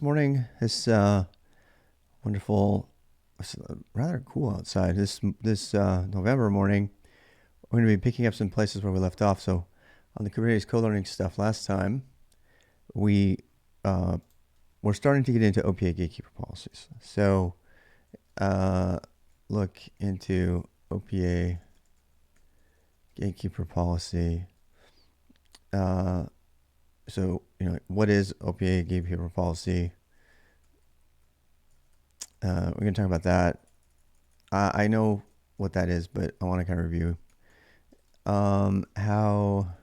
Morning. It's wonderful. It's rather cool outside. This November morning, we're going to be picking up some places where we left off. So, on the Kubernetes Colearning stuff last time, we we're starting to get into OPA Gatekeeper policies. So, look into OPA Gatekeeper policy. So, what is OPA Gatekeeper policy? We're going to talk about that. I know what that is, but I want to kind of review. How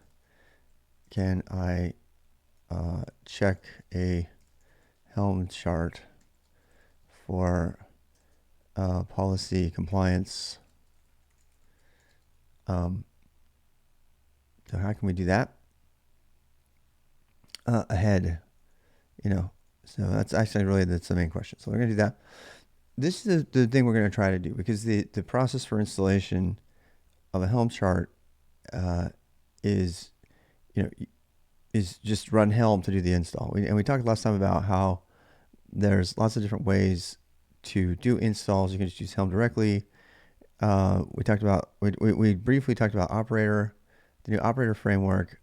can I check a Helm chart for policy compliance? So how can we do that? Ahead, so that's actually that's the main question. So we're going to do that. This is the thing we're going to try to do, because the process for installation of a Helm chart is just run Helm to do the install. And we talked last time about how there's lots of different ways to do installs. You can just use Helm directly. We briefly talked about operator, the new operator framework.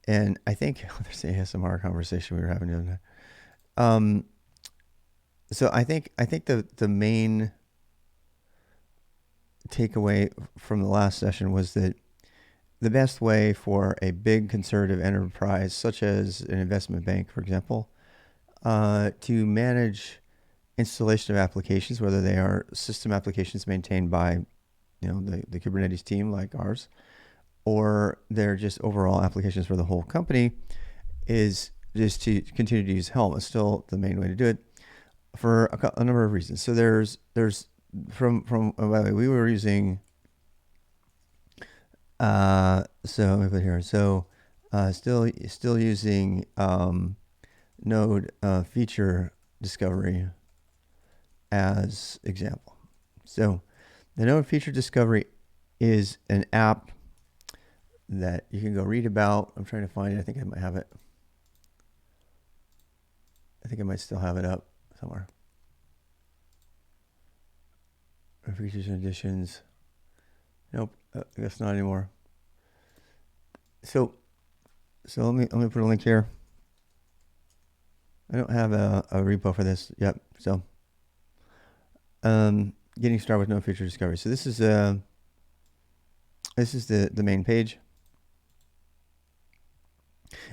And I think there's the ASMR conversation we were having the other night. So I think the main takeaway from the last session was that the best way for a big conservative enterprise, such as an investment bank, for example, to manage installation of applications, whether they are system applications maintained by, the Kubernetes team like ours, or they're just overall applications for the whole company, is just to continue to use Helm. It's still the main way to do it for a number of reasons. So there's from by the way, we were using so let me put here. So still using Node feature discovery as example. So the Node feature discovery is an app that you can go read about. I'm trying to find it. I think I might have it. I think I might still have it up somewhere. Features and additions. Nope, I guess not anymore. So let me put a link here. I don't have a repo for this yet. So getting started with no feature discovery. So this is the main page.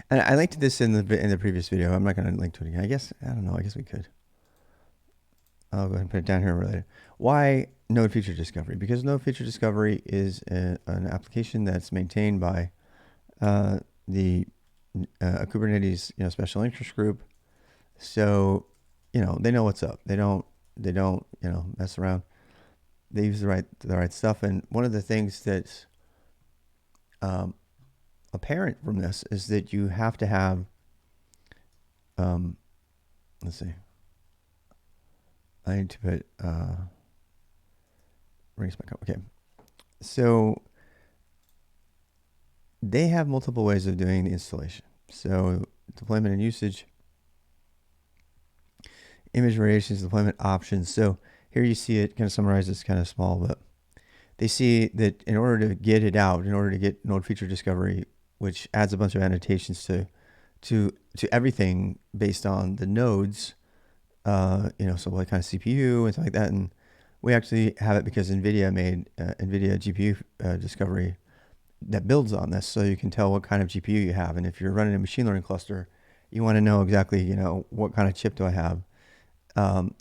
And I linked to this in the previous video. I'm not going to link to it again. I guess we could. I'll go ahead and put it down here later. Why Node feature discovery? Because Node feature discovery is an application that's maintained by the Kubernetes special interest group. So they know what's up. They don't mess around. They use the right stuff. And one of the things that's apparent from this is that you have to have let's see. I need to put brings back up. Okay. So they have multiple ways of doing the installation. So deployment and usage, image variations, deployment options. So here you see it kind of summarized. It's kind of small, but they see that in order to get it out, in order to get Node feature discovery, which adds a bunch of annotations to everything based on the nodes, so what kind of CPU and stuff like that. And we actually have it because NVIDIA made NVIDIA GPU discovery that builds on this. So you can tell what kind of GPU you have. And if you're running a machine learning cluster, you want to know exactly, what kind of chip do I have?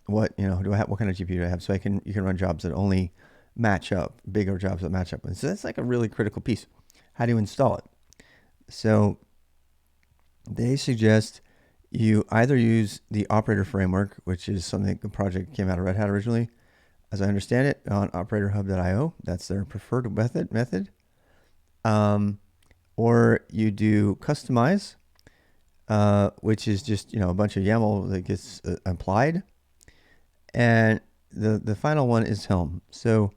What kind of GPU do I have? So you can run jobs that only match up, bigger jobs that match up. And so that's like a really critical piece. How do you install it? So they suggest you either use the operator framework, which is something the project came out of Red Hat originally, as I understand it, on operatorhub.io. That's their preferred method. Or you do customize, which is just a bunch of YAML that gets applied, and the final one is Helm. So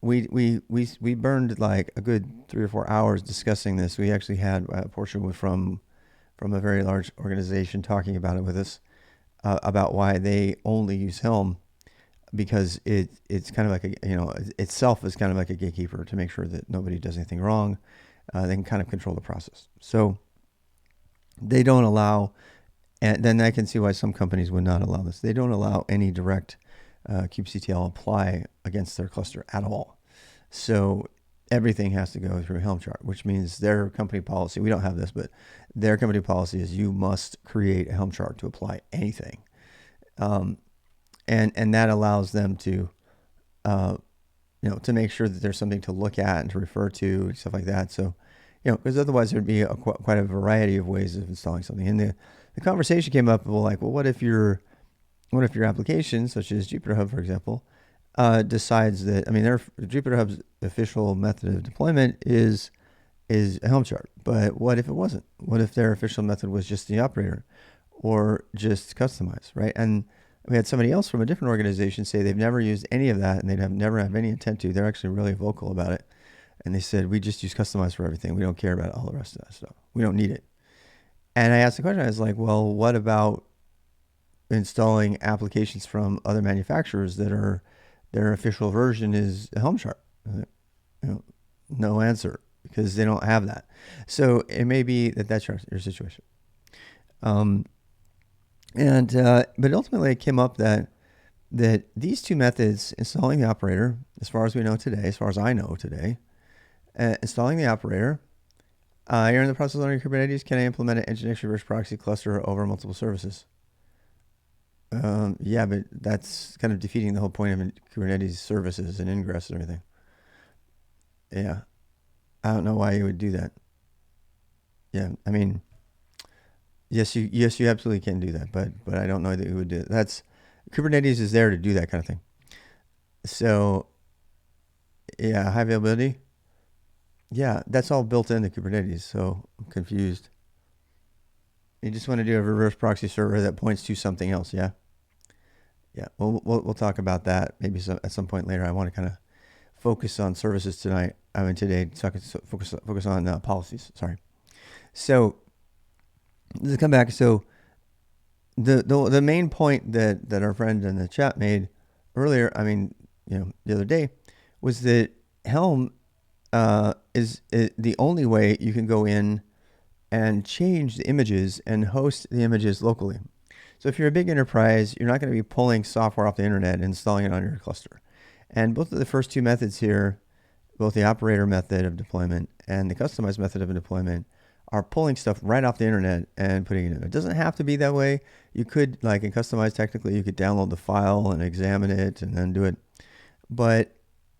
we burned like a good 3 or 4 hours discussing this. We actually had a portion from from a very large organization talking about it with us, about why they only use Helm, because it's kind of like itself is kind of like a gatekeeper to make sure that nobody does anything wrong. They can kind of control the process. So they don't allow, and then I can see why some companies would not allow this. They don't allow any direct kubectl apply against their cluster at all. So everything has to go through Helm chart, which means their company policy, we don't have this, but their company policy is you must create a Helm chart to apply anything. And that allows them to, to make sure that there's something to look at and to refer to and stuff like that. So, because otherwise there'd be quite a variety of ways of installing something. And the conversation came up, well, what if your application, such as Jupyter Hub, for example, decides that, their Jupyter Hub's official method of deployment is a Helm chart. But what if it wasn't? What if their official method was just the operator or just customized, right? And we had somebody else from a different organization say they've never used any of that and they'd never have any intent to. They're actually really vocal about it. And they said, we just use customize for everything. We don't care about all the rest of that stuff. We don't need it. And I asked the question, I was like, well, what about installing applications from other manufacturers that are, their official version is a Helm chart? No answer, because they don't have that. So it may be that that's your situation. But ultimately it came up that these two methods, installing the operator, as far as we know today, as far as I know today, installing the operator, you're in the process of learning Kubernetes. Can I implement an Nginx reverse proxy cluster over multiple services? Yeah, but that's kind of defeating the whole point of Kubernetes services and ingress and everything. Yeah, I don't know why you would do that. Yeah, yes, you absolutely can do that, but I don't know that you would do it. That's Kubernetes is there to do that kind of thing. So, yeah, high availability. Yeah, that's all built into Kubernetes. So I'm confused. You just want to do a reverse proxy server that points to something else. Yeah. Yeah. We'll talk about that maybe at some point later. I want to kind of focus on services tonight. Today, focus on policies. Sorry. So let's come back. So the main point that our friend in the chat made earlier, the other day, was that Helm is the only way you can go in and change the images and host the images locally. So if you're a big enterprise, you're not going to be pulling software off the internet and installing it on your cluster. And both of the first two methods here, both the operator method of deployment and the customized method of deployment, are pulling stuff right off the internet and putting it in. It doesn't have to be that way. You could, like in customized, technically, you could download the file and examine it and then do it. But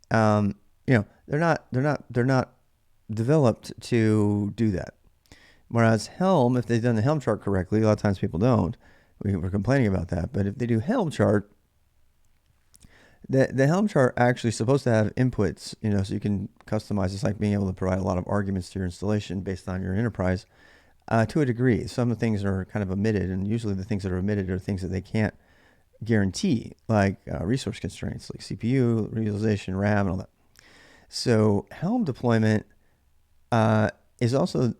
they're not developed to do that. Whereas Helm, if they've done the Helm chart correctly, a lot of times people don't. We're complaining about that. But if they do Helm chart, the Helm chart actually is supposed to have inputs, so you can customize. It's like being able to provide a lot of arguments to your installation based on your enterprise to a degree. Some things are kind of omitted, and usually the things that are omitted are things that they can't guarantee, like resource constraints, like CPU, utilization, RAM, and all that. So Helm deployment is also,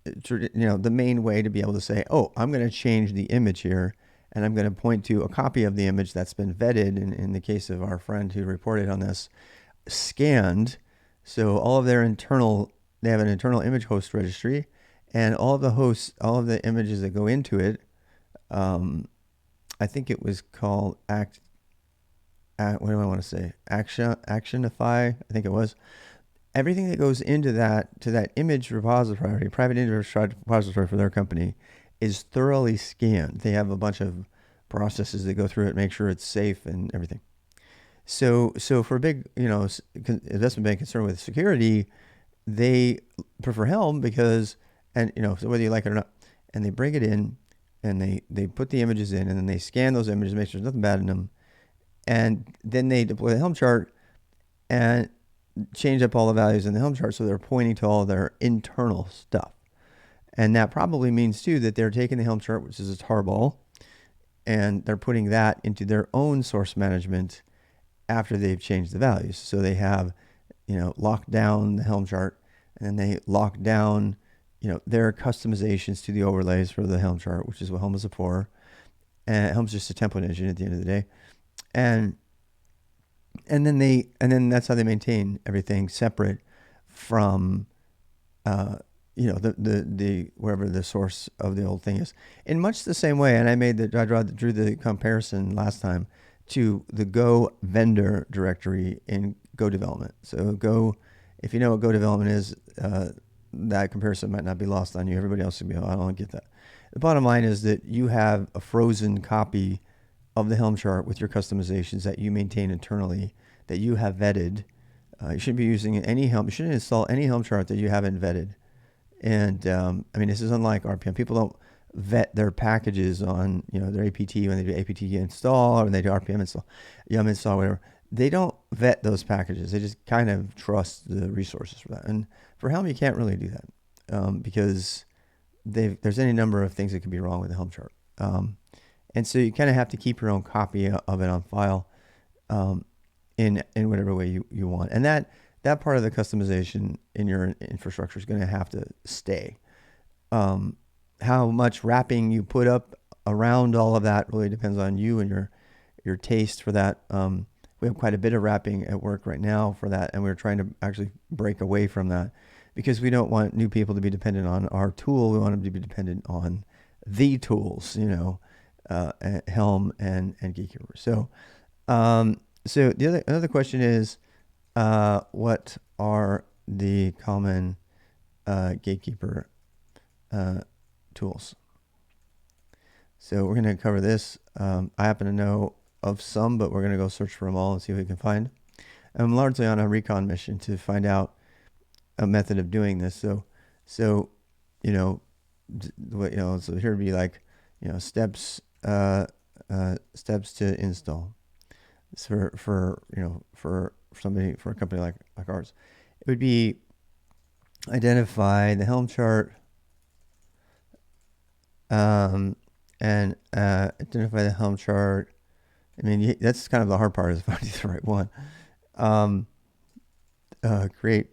the main way to be able to say, oh, I'm going to change the image here, and I'm going to point to a copy of the image that's been vetted, in the case of our friend who reported on this, scanned. So all of they have an internal image host registry, and all of the images that go into it, I think it was called what do I want to say? Actionify, I think it was. Everything that goes into that image repository, private image repository for their company, is thoroughly scanned. They have a bunch of processes that go through it, make sure it's safe and everything. So for a big, investment bank concerned with security, they prefer Helm because, so whether you like it or not, and they bring it in and they put the images in, and then they scan those images, make sure there's nothing bad in them. And then they deploy the Helm chart and change up all the values in the Helm chart so they're pointing to all their internal stuff. And that probably means, too, that they're taking the Helm chart, which is a tarball, and they're putting that into their own source management after they've changed the values. So they have, locked down the Helm chart, and then they lock down, there are customizations to the overlays for the Helm chart, which is what Helm is for. And Helm's just a template engine at the end of the day. And then that's how they maintain everything separate from the wherever the source of the old thing is. In much the same way, and I drew the comparison last time to the Go vendor directory in Go development. So Go, if you know what Go development is, that comparison might not be lost on you. Everybody else would be, I don't get that. The bottom line is that you have a frozen copy of the Helm chart with your customizations that you maintain internally, that you have vetted. You shouldn't be using any Helm. You shouldn't install any Helm chart that you haven't vetted. And this is unlike RPM. People don't vet their packages on their APT when they do APT install or when they do RPM install, yum install, whatever. They don't vet those packages. They just kind of trust the resources for that. And for Helm, you can't really do that because there's any number of things that could be wrong with the Helm chart. And so you kind of have to keep your own copy of it on file in whatever way you want. And that part of the customization in your infrastructure is going to have to stay. How much wrapping you put up around all of that really depends on you and your taste for that. We have quite a bit of wrapping at work right now for that, and we're trying to actually break away from that because we don't want new people to be dependent on our tool. We want them to be dependent on the tools, Helm and Gatekeeper. So the another question is, what are the common Gatekeeper tools? So we're going to cover this. I happen to know of some, but we're going to go search for them all and see what we can find. I'm largely on a recon mission to find out a method of doing this. So here would be like, steps to install. So for a company like ours, it would be identify the Helm chart, and identify the Helm chart. That's kind of the hard part, is finding the right one. Create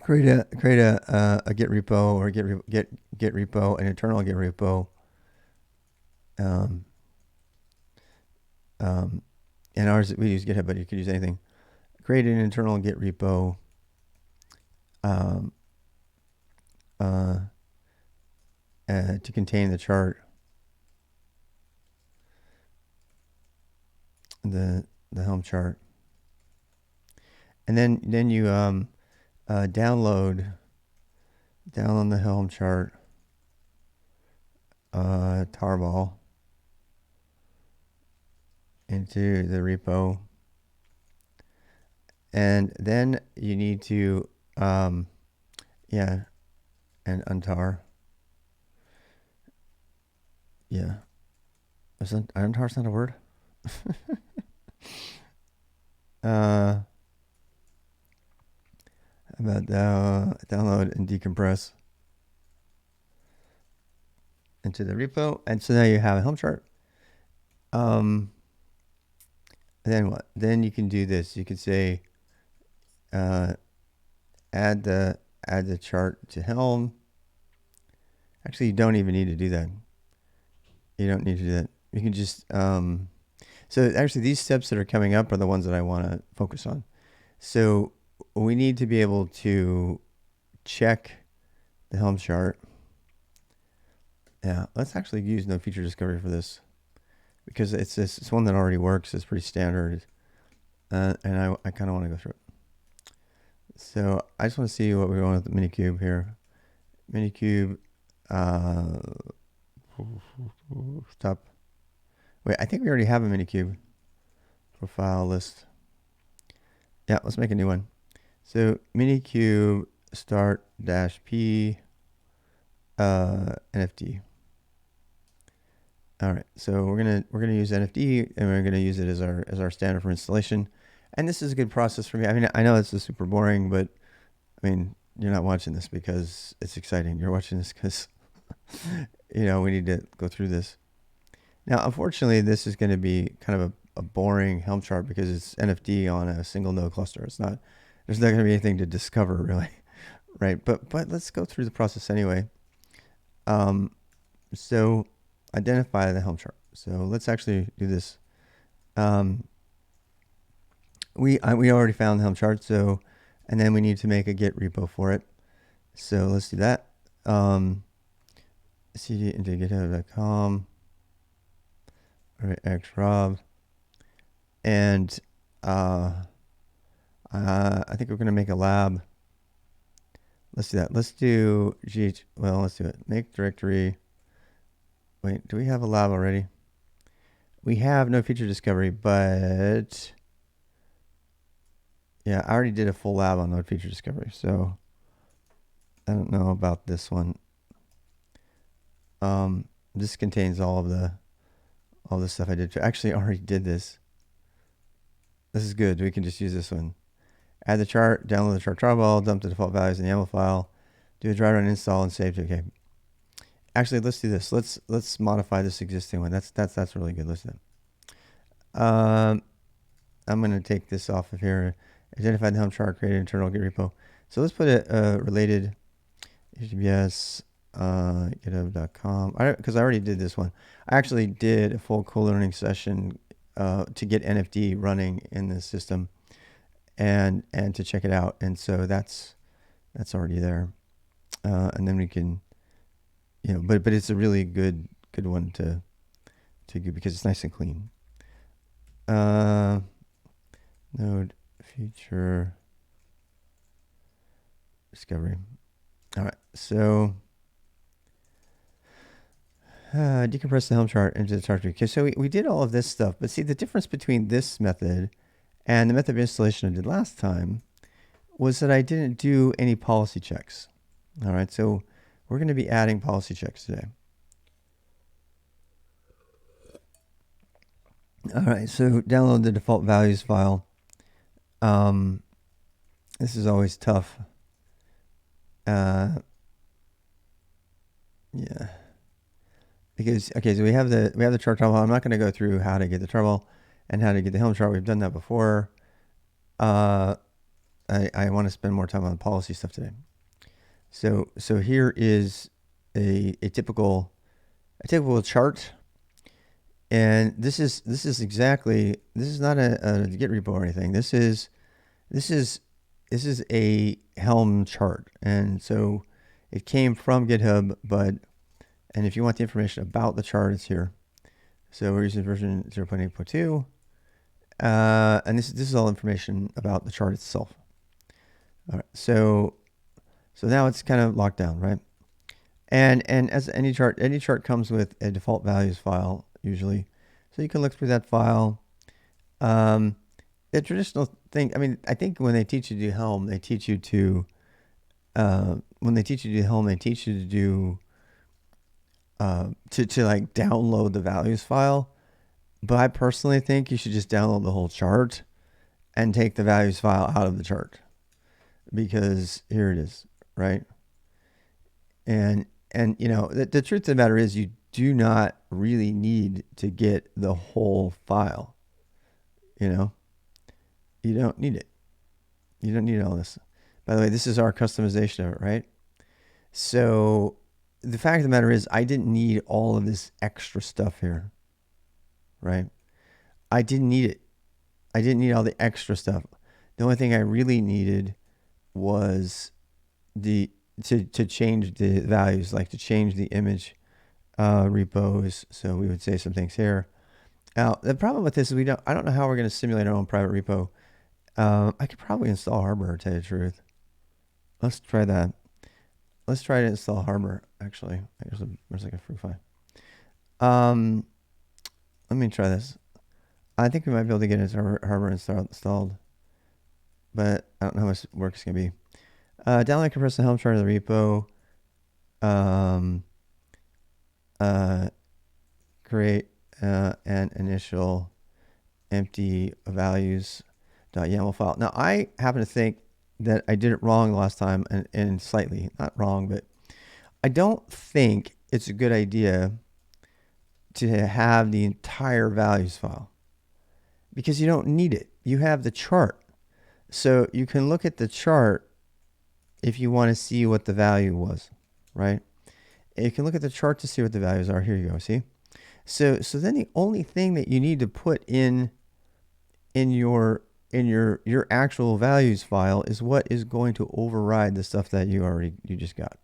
a Git repo or Git repo, an internal Git repo. And ours, we use GitHub, but you could use anything. Create an internal Git repo. To contain the chart, the Helm chart, and then you download the Helm chart tarball into the repo, and then you need to and untar. Yeah. Untar's not a word. About download and decompress into the repo. And so now you have a Helm chart. Then what? Then you can do this. You can say add the chart to Helm. Actually, you don't even need to do that. You don't need to do that. You can just, so actually these steps that are coming up are the ones that I want to focus on. So we need to be able to check the Helm chart. Yeah, let's actually use no feature discovery for this because it's one that already works. It's pretty standard. And I kind of want to go through it. So I just want to see what we're going with the Minikube here. Minikube, stop. Wait, I think we already have a Minikube profile list. Yeah, let's make a new one. So Minikube start -p NFT. All right, so we're gonna use NFT and we're gonna use it as our standard for installation. And this is a good process for me. I know this is super boring, but you're not watching this because it's exciting. You're watching this because we need to go through this. Now, unfortunately, this is going to be kind of a boring Helm chart because it's NFT on a single node cluster. There's not going to be anything to discover really right? But let's go through the process anyway. So identify the Helm chart. So let's actually do this. We already found the Helm chart, so, and then we need to make a Git repo for it. So let's do that. cd into github.com, xrob, and I think we're going to make a lab. Let's do that. Let's do let's do it. Make directory. Wait, do we have a lab already? We have no feature discovery, but yeah, I already did a full lab on node feature discovery, so I don't know about this one. This contains all the stuff I did. Actually, I already did this. This is good. We can just use this one. Add the chart, download the chart tarball, dump the default values in the YAML file, do a dry run install, and save to. Okay. Actually, let's do this. Let's modify this existing one. That's really good. Let's do that. I'm going to take this off of here. Identify the Helm chart, create an internal Git repo. So let's put a related HTTPS github.com, because I already did this one. I actually did a full Colearning session to get NFD running in the system and to check it out. And so that's already there. And then we can, but it's a really good one to do because it's nice and clean. Node feature discovery. All right, so decompress the Helm chart into the chart tree. Okay, so we did all of this stuff, but see the difference between this method and the method of installation I did last time was that I didn't do any policy checks. All right, so we're going to be adding policy checks today. All right, so download the default values file. This is always tough. Yeah. Because, okay, so we have the chart tarball. I'm not going to go through how to get the tarball and how to get the Helm chart. We've done that before. I want to spend more time on the policy stuff today. So here is a typical chart, and this is not a Git repo or anything. This is a Helm chart, and so it came from GitHub, and if you want the information about the chart, it's here. So we're using version 0.8.2, and this is all information about the chart itself. All right, so now it's kind of locked down, right? And as any chart comes with a default values file usually, so you can look through that file. The traditional thing, I mean, I think when they teach you to do Helm, they teach you to do to like download the values file. But I personally think you should just download the whole chart and take the values file out of the chart, because here it is, right? And the truth of the matter is you do not really need to get the whole file. You don't need it. You don't need all this. By the way, this is our customization of it, right? So the fact of the matter is I didn't need all of this extra stuff here, right? I didn't need it. I didn't need all the extra stuff. The only thing I really needed was to change the values, like to change the image repos. So we would say some things here. Now, the problem with this is I don't know how we're going to simulate our own private repo. I could probably install Harbor, to tell you the truth. Let's try that. Let's try to install Harbor, actually. There's like a free file. Let me try this. I think we might be able to get Harbor installed, but I don't know how much work it's going to be. Download and compress the Helm chart of the repo. Create an initial empty values.yaml file. Now, I happen to think that I did it wrong last time, and slightly, not wrong, but I don't think it's a good idea to have the entire values file, because you don't need it. You have the chart. So you can look at the chart if you want to see what the value was, right? And you can look at the chart to see what the values are. Here you go. See? So then the only thing that you need to put in your actual values file is what is going to override the stuff that you just got.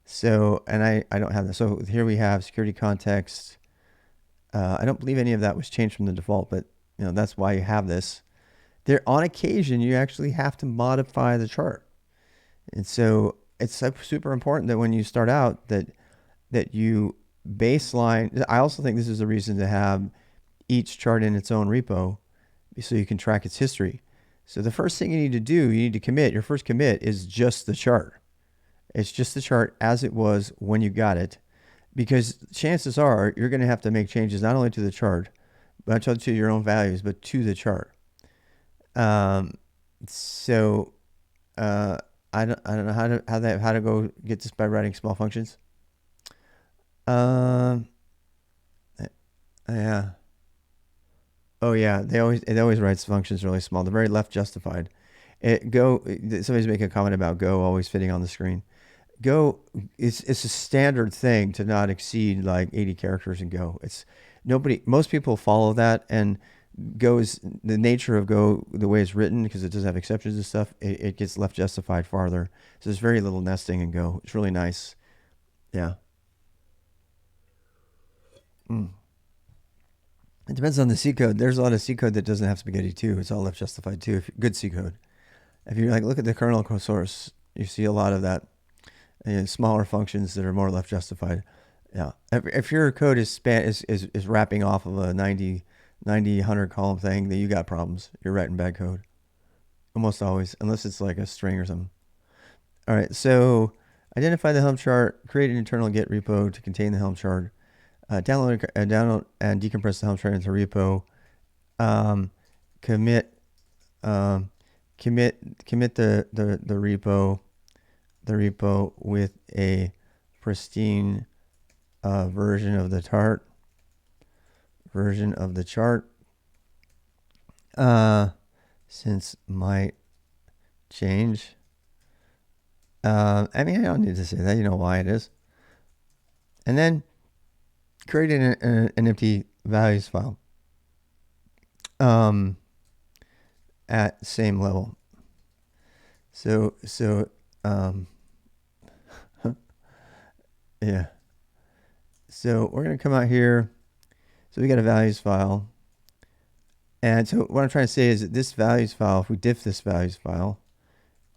So, and I don't have that. So here we have security context. I don't believe any of that was changed from the default, but that's why you have this. There, on occasion, you actually have to modify the chart. And so it's super important that when you start out that you baseline. I also think this is a reason to have each chart in its own repo so you can track its history. So the first thing you need to do, you need to commit. Your first commit is just the chart. It's just the chart as it was when you got it, because chances are you're going to have to make changes not only to the chart, but to your own values, but to the chart. So I don't know how to go get this by writing small functions. Yeah. Oh yeah, it always writes functions really small. They're very left justified. Somebody's making a comment about Go always fitting on the screen. Go, it's a standard thing to not exceed like 80 characters in Go. Most people follow that, and the nature of Go, the way it's written, because it does have exceptions and stuff, it gets left justified farther. So there's very little nesting in Go. It's really nice. Yeah. It depends on the C code. There's a lot of C code that doesn't have spaghetti too. It's all left justified too. Good C code. If you look at the kernel source, you see a lot of that. Smaller functions that are more left justified. Yeah. If your code is wrapping off of a 90, 100 column thing, then you got problems. You're writing bad code. Almost always, unless it's like a string or something. All right. So identify the Helm chart, create an internal Git repo to contain the Helm chart, download and decompress the Helm chart into repo, commit the repo with a pristine version of the chart, since might change. I don't need to say that. You know why it is. And then create an empty values file at same level. So yeah. So we're going to come out here. So we got a values file. And so what I'm trying to say is that this values file, if we diff this values file,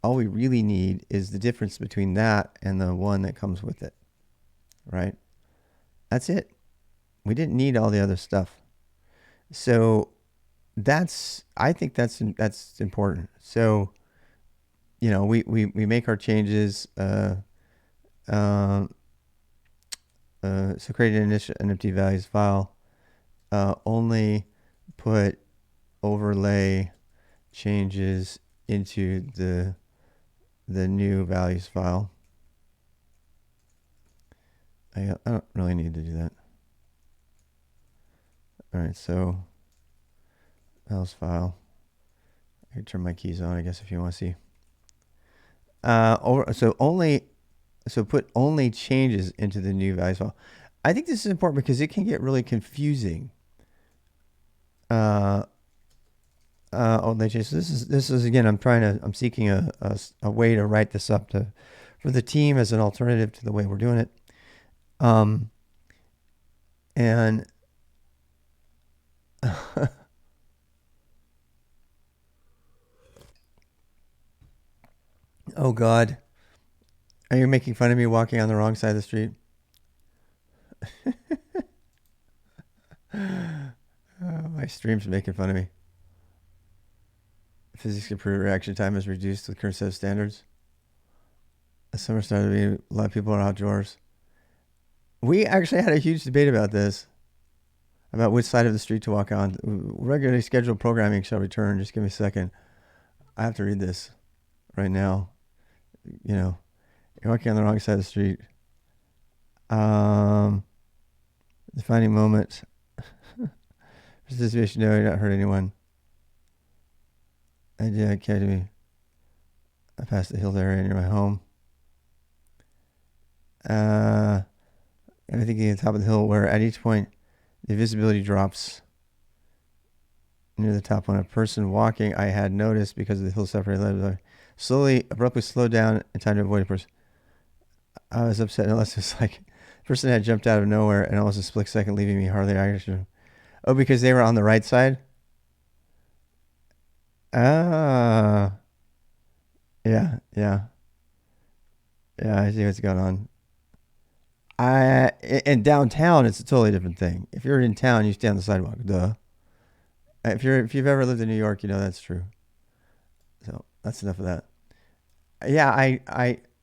all we really need is the difference between that and the one that comes with it, right? That's it. We didn't need all the other stuff. So I think that's important. So, we make our changes. So create an empty values file. Only put overlay changes into the new values file. I don't really need to do that. All right, so values file. I can turn my keys on, I guess, if you want to see. So put only changes into the new values file. I think this is important because it can get really confusing. Only changes. So this is again. I'm seeking a way to write this up for the team as an alternative to the way we're doing it. And oh God. Are you making fun of me walking on the wrong side of the street? My stream's making fun of me. Physics improved, reaction time is reduced with current set of standards. The summer started to be a lot of people are outdoors. We actually had a huge debate about this, about which side of the street to walk on. Regularly scheduled programming shall return. Just give me a second. I have to read this right now. You're walking on the wrong side of the street. Defining moment. Participation, no, you not hurt anyone. Idea Academy. I passed the hill area near my home. And I think at the top of the hill where at each point the visibility drops near the top when a person walking I had noticed because of the hill separated slowly, abruptly slowed down in time to avoid a person. I was upset unless it's like the person had jumped out of nowhere and almost a split second leaving me hardly action. Oh, because they were on the right side? Ah. Yeah. I see what's going on. In downtown, it's a totally different thing. If you're in town, you stay on the sidewalk. Duh. If you've ever lived in New York, you know that's true. So that's enough of that. Yeah,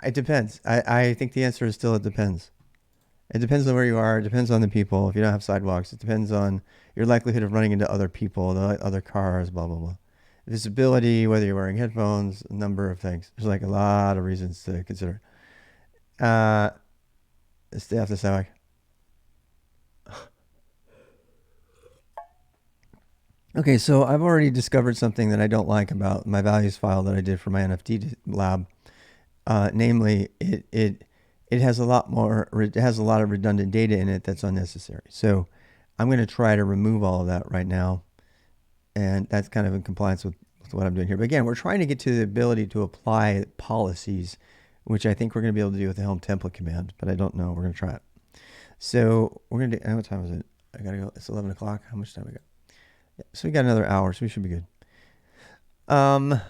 it depends. I think the answer is still it depends. It depends on where you are. It depends on the people. If you don't have sidewalks, it depends on your likelihood of running into other people, the other cars, blah blah blah. Visibility, whether you're wearing headphones, a number of things. There's like a lot of reasons to consider. Stay off the sidewalk. Okay, so I've already discovered something that I don't like about my values file that I did for my NFT lab. Namely, it has a lot of redundant data in it that's unnecessary. So I'm going to try to remove all of that right now, and that's kind of in compliance with what I'm doing here. But again, we're trying to get to the ability to apply policies, which I think we're going to be able to do with the Helm template command, but I don't know. We're going to try it. So we're going to do, what time is it? I got to go. It's 11 o'clock. How much time we got? Yeah, so we got another hour, so we should be good. Yeah.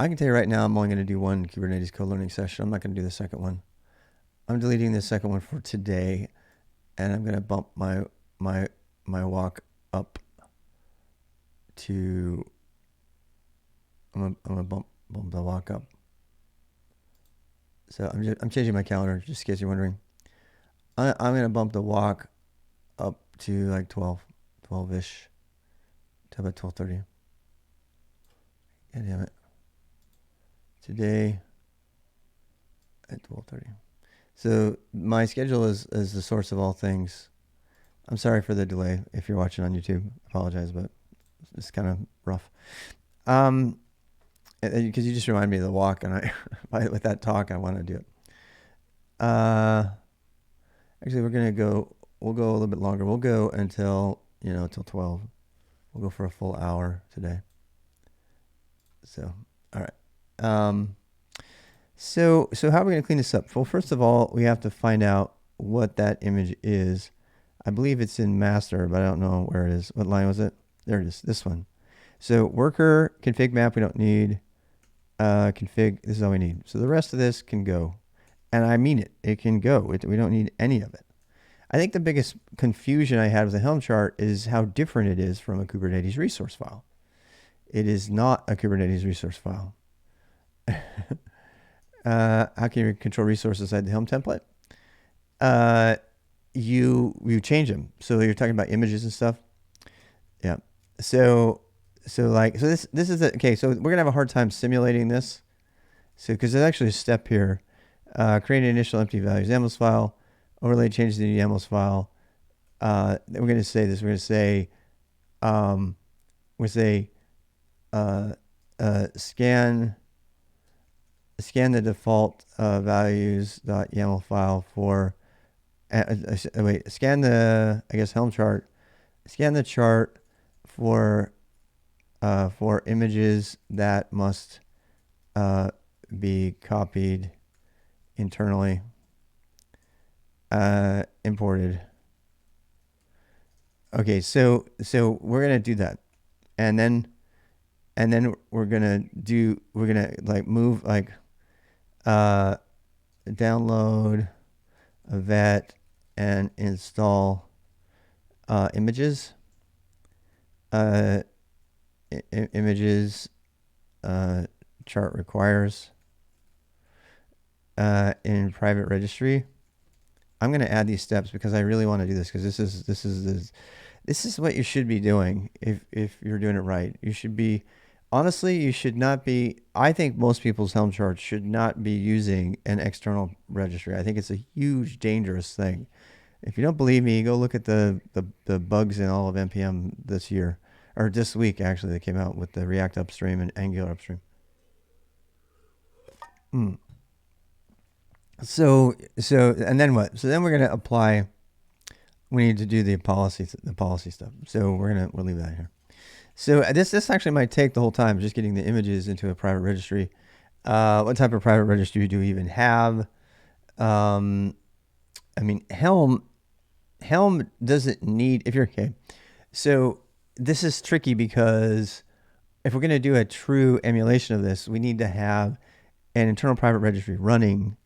I can tell you right now, I'm only going to do one Kubernetes Colearning session. I'm not going to do the second one. I'm deleting the second one for today, and I'm going to bump my walk up to. I'm gonna bump the walk up. So I'm changing my calendar just in case you're wondering. I'm gonna bump the walk up to like 12-ish, to about 12:30. God damn it. Today at 12:30. So my schedule is the source of all things. I'm sorry for the delay. If you're watching on YouTube, I apologize, but it's kind of rough. Because you just remind me of the walk, and with that talk, I want to do it. Actually, we'll go a little bit longer. We'll go until 12. We'll go for a full hour today. So, all right. So how are we going to clean this up? Well, first of all, we have to find out what that image is. I believe it's in master, but I don't know where it is. What line was it? There it is, this one. So worker, config map, we don't need. Config, this is all we need. So the rest of this can go. And I mean it. It can go. We don't need any of it. I think the biggest confusion I had with the Helm chart is how different it is from a Kubernetes resource file. It is not a Kubernetes resource file. How can you control resources inside the Helm template? You change them. So you're talking about images and stuff. Yeah. So this is okay. So we're gonna have a hard time simulating this. So because there's actually a step here. Create an initial empty values YAML file, overlay changes to the YAML file. We're going to say this. We're going to say, scan the default values.yaml file for. Scan the Helm chart. Scan the chart for images that must be copied internally, imported. Okay, so we're gonna do that, and then we're gonna move download a vet and install images. Images chart requires in private registry. I'm going to add these steps because I really want to do this, because this is what you should be doing if you're doing it right. You should be, honestly, you should not be, I think most people's Helm charts should not be using an external registry. I think it's a huge dangerous thing. If you don't believe me, go look at the bugs in all of NPM this year, or this week actually, that came out with the React upstream and Angular upstream. So and then what? So then we're gonna apply. We need to do the policy stuff. So we'll leave that here. So this actually might take the whole time, just getting the images into a private registry. What type of private registry do we even have? I mean, Helm doesn't need, if you're okay. So this is tricky because if we're going to do a true emulation of this, we need to have an internal private registry running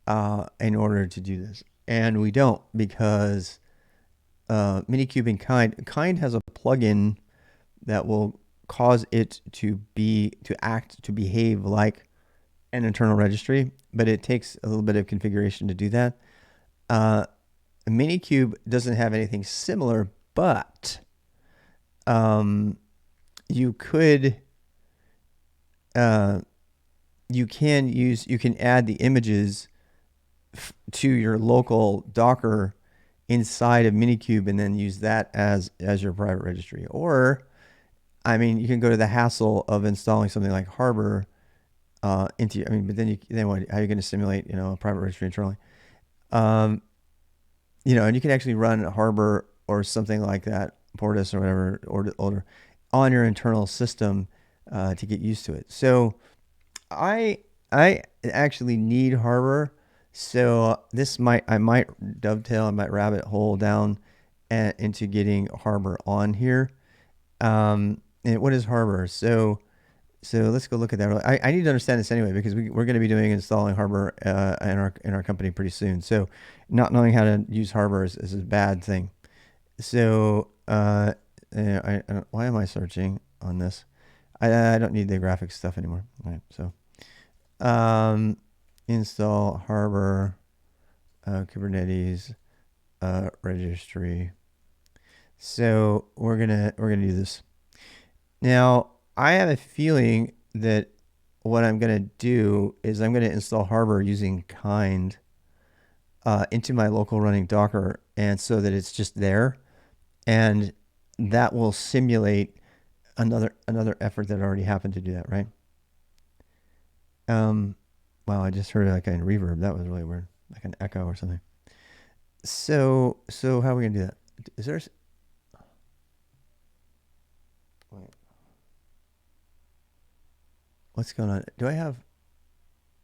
in order to do this. And we don't, because Minikube and Kind has a plugin that will cause it to behave like an internal registry, but it takes a little bit of configuration to do that. Minikube doesn't have anything similar, but you can add the images to your local Docker inside of Minikube and then use that as your private registry. Or, I mean, you can go to the hassle of installing something like Harbor into. I mean, but then what? How are you going to simulate, a private registry internally? And you can actually run Harbor or something like that, Portis or whatever, or on your internal system to get used to it. So I actually need Harbor. So I might dovetail, I might rabbit hole down into getting Harbor on here. And what is Harbor? So let's go look at that. I need to understand this anyway, because we're going to be installing Harbor in our company pretty soon. So not knowing how to use Harbor is a bad thing. So why am I searching on this? I don't need the graphics stuff anymore. All right, so install Harbor Kubernetes registry. So we're gonna do this now. I have a feeling that what I'm going to do is I'm going to install Harbor using Kind into my local running Docker, and so that it's just there, and that will simulate another effort that already happened to do that, right? Wow, I just heard like a reverb. That was really weird, like an echo or something. So how are we going to do that? Is there... Wait. What's going on? Do I have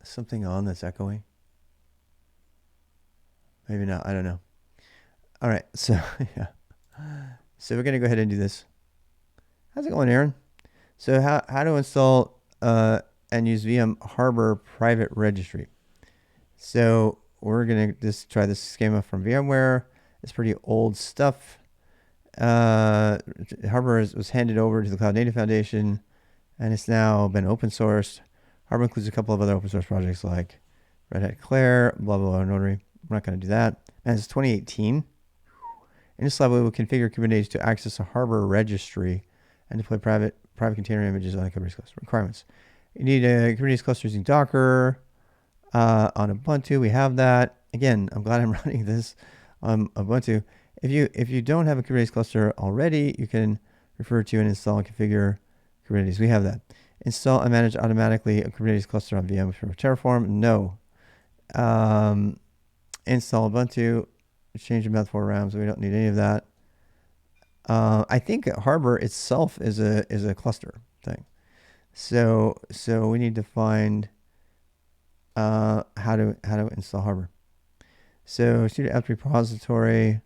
something on that's echoing? Maybe not. I don't know. All right. So, yeah. So we're going to go ahead and do this. How's it going, Aaron? So how to install and use VM Harbor private registry. So we're going to just try this schema from VMware. It's pretty old stuff. Harbor was handed over to the Cloud Native Foundation, and it's now been open sourced. Harbor includes a couple of other open source projects like Red Hat Claire, blah, blah, blah, Notary. We're not going to do that. And it's 2018. In this lab, we will configure Kubernetes to access a Harbor registry and deploy private container images on a Kubernetes cluster. Requirements. You need a Kubernetes cluster using Docker. On Ubuntu, we have that. Again, I'm glad I'm running this on Ubuntu. If you don't have a Kubernetes cluster already, you can refer to and install and configure Kubernetes. We have that. Install and manage automatically a Kubernetes cluster on VM from Terraform. No. Install Ubuntu. Change the method for RAMs. We don't need any of that. I think Harbor itself is a cluster thing. So we need to find how to install Harbor. So sudo apt repository.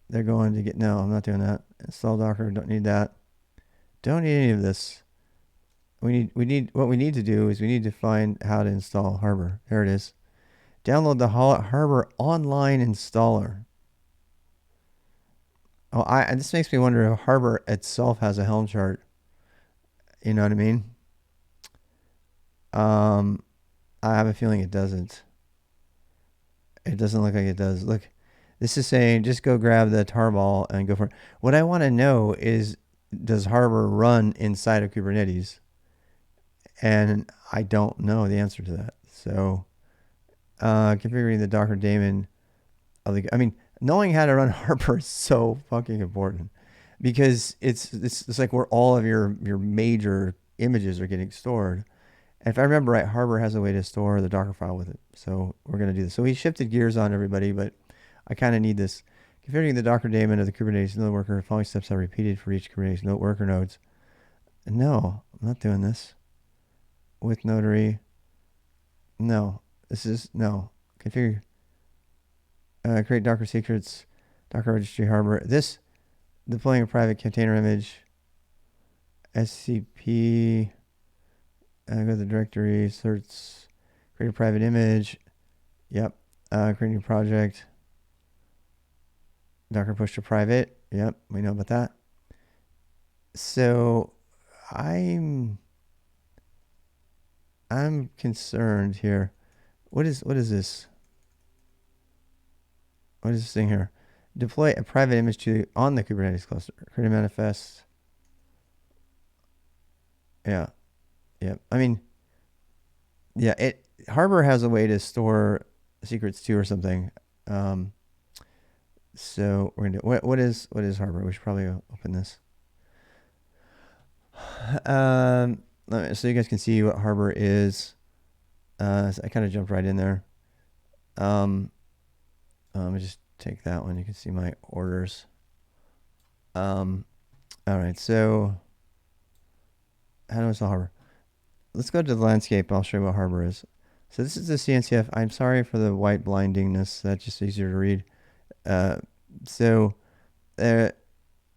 They're going to get... No, I'm not doing that. Install Docker. Don't need that. Don't need any of this. What we need to do is we need to find how to install Harbor. There it is. Download the Harbor online installer. Oh, this makes me wonder if Harbor itself has a Helm chart. You know what I mean? I have a feeling it doesn't. It doesn't look like it does. Look, this is saying just go grab the tarball and go for it. What I want to know is, does Harbor run inside of Kubernetes? And I don't know the answer to that. So configuring the Docker daemon of the... I mean, Knowing how to run Harbor is so fucking important because it's like where all of your major images are getting stored. And if I remember right, Harbor has a way to store the Docker file with it. So we're going to do this. So we shifted gears on everybody, but I kind of need this. Configuring the Docker daemon of the Kubernetes node worker. Following steps are repeated for each Kubernetes node worker nodes. No, I'm not doing this. With Notary. No, this is, no. Configure. Create Docker secrets. Docker registry Harbor. This, deploying a private container image. SCP. Go to the directory. Search. Create a private image. Yep. Create a new project. Docker push to private. Yep, we know about that. So I'm concerned here. What is this? What is this thing here? Deploy a private image on the Kubernetes cluster. Create a manifest. Yeah. Yep. I mean, yeah, Harbor has a way to store secrets too or something. So we're gonna do what is Harbor? We should probably open this. So you guys can see what Harbor is. So I kind of jumped right in there. Let me just take that one. You can see my orders. All right. So how do I install Harbor? Let's go to the landscape. I'll show you what Harbor is. So this is the CNCF. I'm sorry for the white blindingness. That's just easier to read.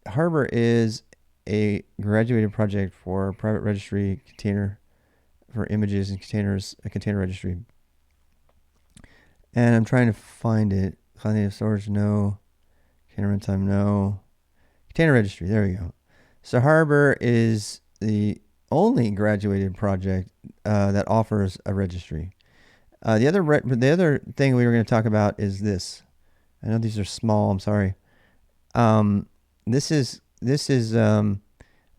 Harbor is a graduated project for a private registry container for images and containers, a container registry. And I'm trying to find it. Cloud native storage, no. Container runtime, no. Container registry, there we go. So Harbor is the only graduated project that offers a registry. The other thing we were going to talk about is this. I know these are small. I'm sorry. This is the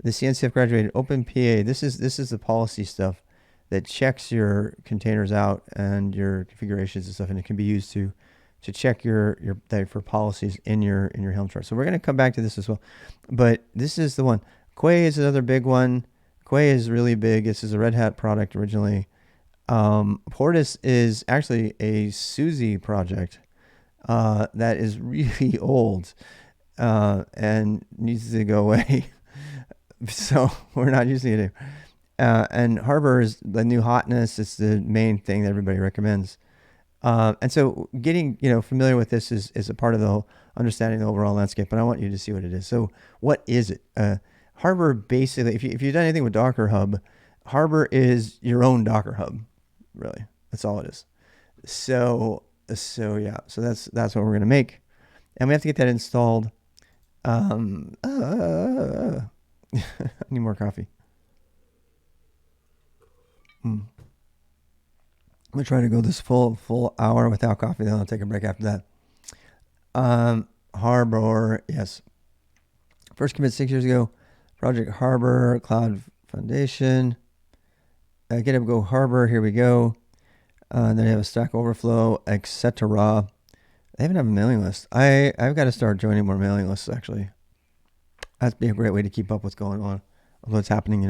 CNCF graduated OpenPA. This is the policy stuff that checks your containers out and your configurations and stuff, and it can be used to check for policies in your Helm chart. So we're going to come back to this as well, but this is the one. Quay is another big one. Quay is really big. This is a Red Hat product originally. Portis is actually a SUSE project that is really old and needs to go away. So we're not using it anymore. And Harbor is the new hotness. It's the main thing that everybody recommends. And so getting familiar with this is a part of the understanding the overall landscape. But I want you to see what it is. So what is it? Harbor basically, if you've done anything with Docker Hub, Harbor is your own Docker Hub. Really, that's all it is. So yeah. So that's what we're gonna make, and we have to get that installed. I need more coffee. I'm gonna try to go this full hour without coffee. Then I'll take a break after that. Harbor, yes. First commit 6 years ago. Project Harbor, Cloud Foundation. GitHub Go Harbor, here we go. Then they have a Stack Overflow, etc. They even have a mailing list. I've got to start joining more mailing lists, actually. That'd be a great way to keep up what's going on, what's happening,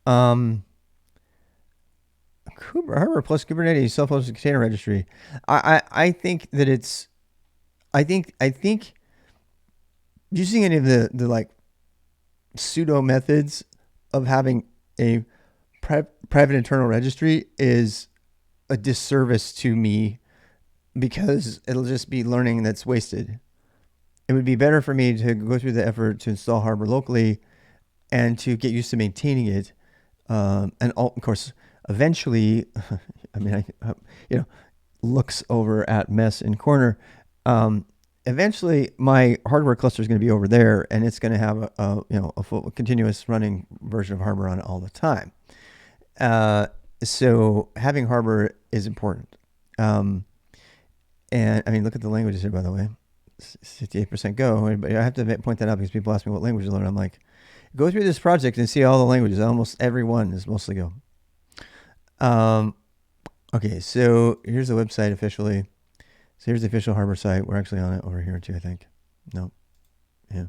Harbor plus Kubernetes self-hosted container registry. I think that it's, I think using any of the like pseudo methods of having a private internal registry is a disservice to me because it'll just be learning that's wasted. It would be better for me to go through the effort to install Harbor locally and to get used to maintaining it. And of course, eventually, I mean, looks over at mess in corner. Eventually, my hardware cluster is going to be over there, and it's going to have a full continuous running version of Harbor on it all the time. So having Harbor is important. And I mean, look at the languages here, by the way. 58% Go. But I have to point that out because people ask me what language to learn. I'm like, go through this project and see all the languages. Almost every one is mostly Go. Okay, so here's the website officially. So here's the official Harbor site. We're actually on it over here too, I think. No. Yeah.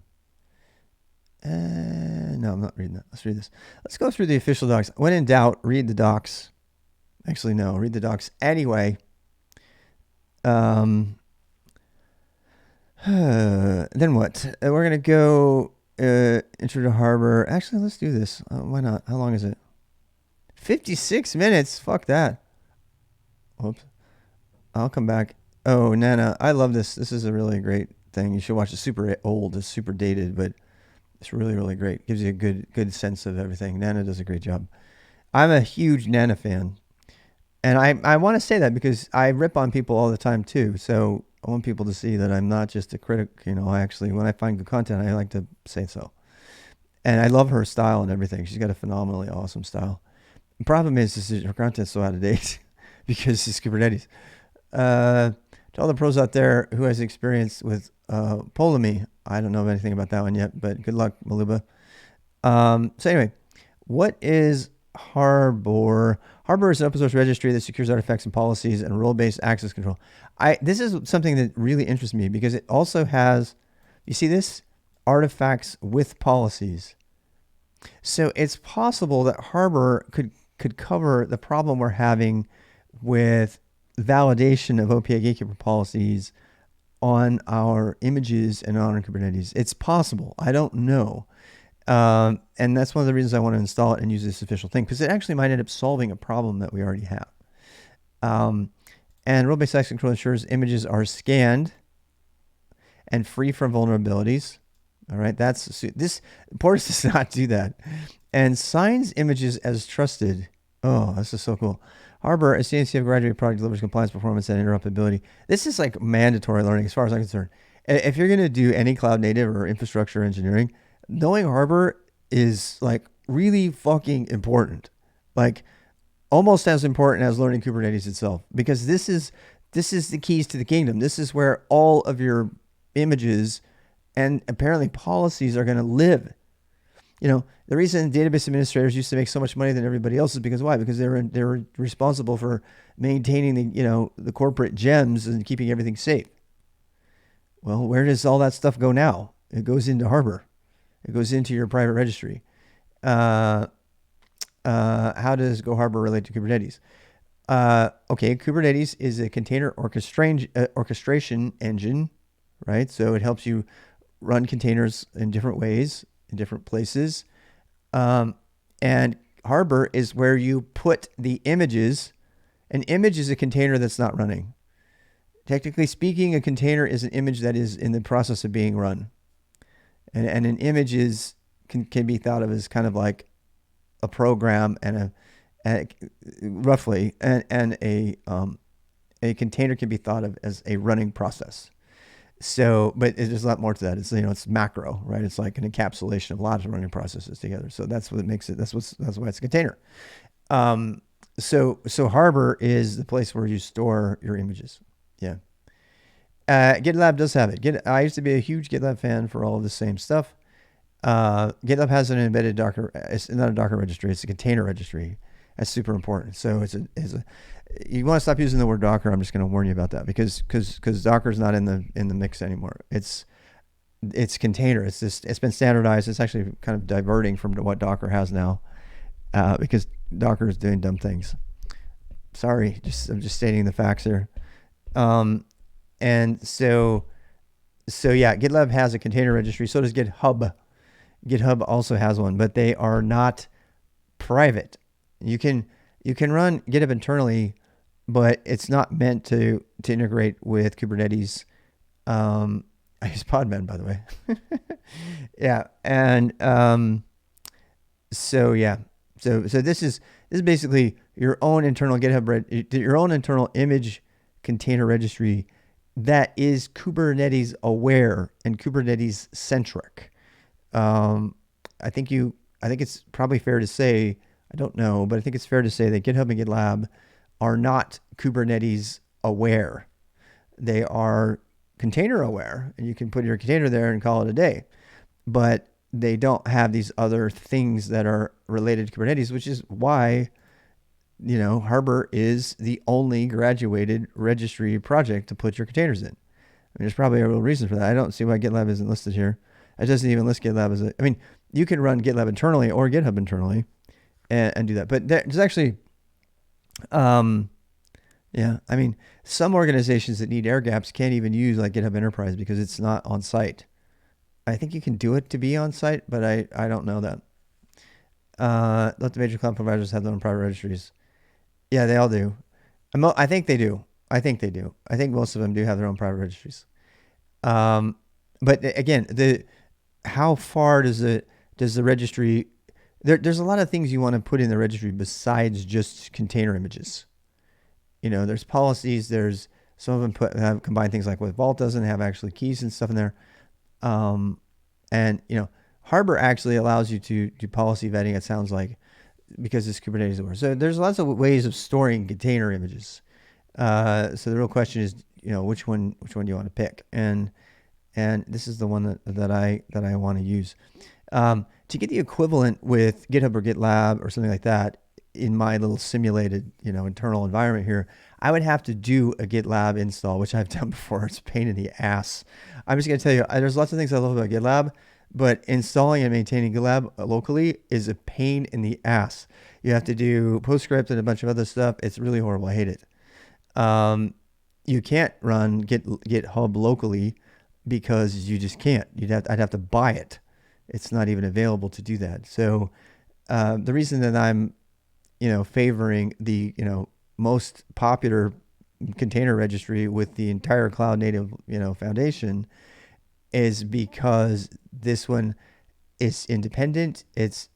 No, I'm not reading that. Let's read this. Let's go through the official docs. When in doubt, read the docs. Actually, no, read the docs anyway. Then what? We're going to go intro to Harbor. Actually, let's do this. Why not? How long is it? 56 minutes. Fuck that. Whoops. I'll come back. Oh, Nana. I love this. This is a really great thing. You should watch it. Super old. It's super dated, but it's really, really great. Gives you a good sense of everything. Nana does a great job. I'm a huge Nana fan. And I want to say that because I rip on people all the time too. So I want people to see that I'm not just a critic. You know, I actually, when I find good content, I like to say so. And I love her style and everything. She's got a phenomenally awesome style. The problem is her content's so out of date because it's Kubernetes. To all the pros out there who has experience with polemy, I don't know anything about that one yet, but good luck, Maluba. So anyway, what is Harbor? Harbor is an open source registry that secures artifacts and policies and role-based access control. This is something that really interests me because it also has, you see this? Artifacts with policies. So it's possible that Harbor could cover the problem we're having with validation of OPA Gatekeeper policies on our images and on our Kubernetes. It's possible. I don't know. And that's one of the reasons I want to install it and use this official thing, because it actually might end up solving a problem that we already have. And role-based access control ensures images are scanned and free from vulnerabilities. All right, this Portis does not do that. And signs images as trusted. Oh, this is so cool. Harbor, a CNCF graduate product, delivers compliance, performance, and interoperability. This is like mandatory learning as far as I'm concerned. If you're going to do any cloud native or infrastructure engineering, knowing Harbor is like really fucking important. Like almost as important as learning Kubernetes itself, because this is the keys to the kingdom. This is where all of your images and apparently policies are going to live. You know, the reason database administrators used to make so much money than everybody else is because why? Because they're responsible for maintaining the corporate gems and keeping everything safe. Well, where does all that stuff go now? It goes into Harbor. It goes into your private registry. How does Go Harbor relate to Kubernetes? Okay, Kubernetes is a container orchestration engine, right? So it helps you run containers in different ways, in different places. And Harbor is where you put the images. An image is a container that's not running. Technically speaking, a container is an image that is in the process of being run. And an image can be thought of as kind of like a program and a container can be thought of as a running process. So, but there's a lot more to that. It's macro, right? It's like an encapsulation of lots of running processes together. So that's what makes it. That's why it's a container. So Harbor is the place where you store your images. Yeah. GitLab does have it. I used to be a huge GitLab fan for all of the same stuff. GitLab has an embedded Docker. It's not a Docker registry. It's a container registry. That's super important. So you want to stop using the word Docker. I'm just going to warn you about that because Docker's not in the mix anymore. It's container. It's been standardized. It's actually kind of diverting from what Docker has now, because Docker is doing dumb things. Sorry, I'm just stating the facts here. And so yeah, GitLab has a container registry. So does GitHub. GitHub also has one, but they are not private. You can run GitHub internally, but it's not meant to integrate with Kubernetes. I use Podman, by the way. Yeah, and so yeah, so this is basically your own internal GitHub your own internal image container registry that is Kubernetes aware and Kubernetes centric. I think it's probably fair to say, I don't know, but I think it's fair to say that GitHub and GitLab are not Kubernetes aware. They are container aware, and you can put your container there and call it a day. But they don't have these other things that are related to Kubernetes, which is why Harbor is the only graduated registry project to put your containers in. I mean, there's probably a real reason for that. I don't see why GitLab isn't listed here. It doesn't even list GitLab as I mean, you can run GitLab internally or GitHub internally and do that. But there's actually, yeah, I mean, some organizations that need air gaps can't even use like GitHub Enterprise because it's not on site. I think you can do it to be on site, but I don't know that. Let the major cloud providers have their own private registries. Yeah, they all do. I think they do. I think most of them do have their own private registries. But again, how far does the registry? There's a lot of things you want to put in the registry besides just container images. There's policies. There's some of them have combined things like what Vault doesn't have actually keys and stuff in there. And Harbor actually allows you to do policy vetting. It sounds like because it's Kubernetes aware. So there's lots of ways of storing container images. So the real question is, which one do you want to pick? And this is the one that I want to use. To get the equivalent with GitHub or GitLab or something like that in my little simulated, internal environment here, I would have to do a GitLab install, which I've done before. It's a pain in the ass. I'm just going to tell you, there's lots of things I love about GitLab, but installing and maintaining GitLab locally is a pain in the ass. You have to do PostScript and a bunch of other stuff. It's really horrible. I hate it. You can't run GitHub locally because you just can't. I'd have to buy it. It's not even available to do that. So the reason that I'm, favoring the, most popular container registry with the entire cloud native, foundation is because this one is independent. It's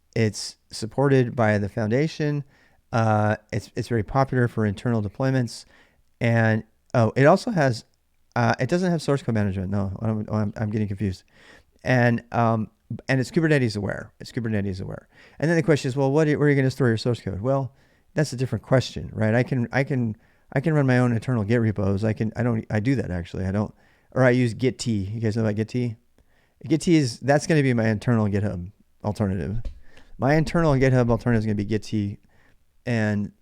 supported by the foundation. It's very popular for internal deployments, and it also has. It doesn't have source code management. No, I'm getting confused, and it's Kubernetes aware. And then the question is, well, where are you going to store your source code? Well, that's a different question, right? I can run my own internal Git repos. I do that actually. I use Git. You guys know about Git? Git that's going to be my internal GitHub alternative. My internal GitHub alternative is going to be Git, and